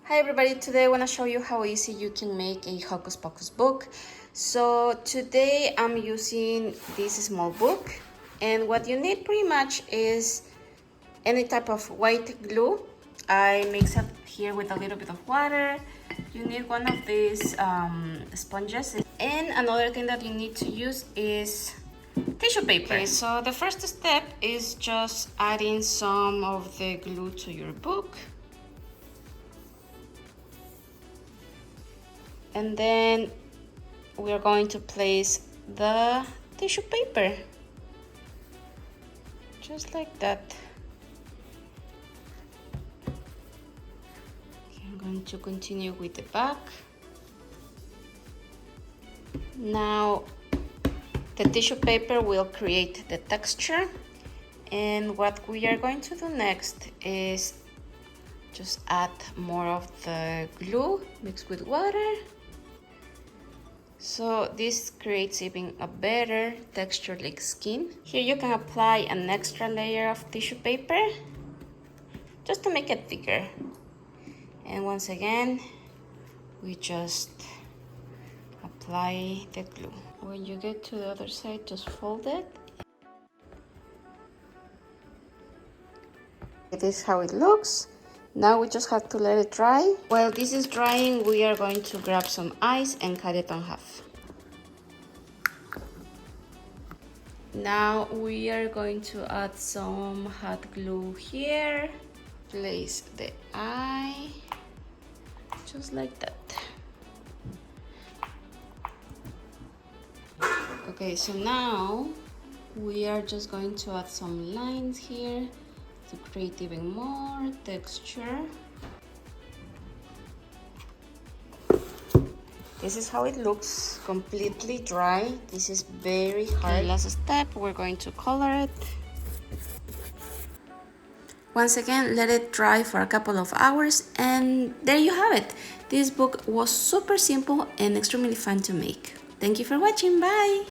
Hi everybody, today I want to show you how easy you can make a hocus pocus book. So today I'm using this small book, and what you need pretty much is any type of white glue. I mix it here with a little bit of water. You need one of these sponges, and another thing that you need to use is tissue paper. Okay, so the first step is just adding some of the glue to your book. And then we are going to place the tissue paper just like that. Okay, I'm going to continue with the back. Now the tissue paper will create the texture, and what we are going to do next is just add more of the glue mixed with water. So this creates even a better texture like skin. Here you can apply an extra layer of tissue paper just to make it thicker. And once again, we just apply the glue. When you get to the other side, just fold it. This is how it looks. Now we just have to let it dry. While this is drying, we are going to grab some ice and cut it in half. Now we are going to add some hot glue here. Place the eye, just like that. Okay, so now we are just going to add some lines here to create even more texture. This is how it looks, completely dry. This is very hard. Last step, we're going to color it. Once again, let it dry for a couple of hours, and there you have it. This book was super simple and extremely fun to make. Thank you for watching, bye!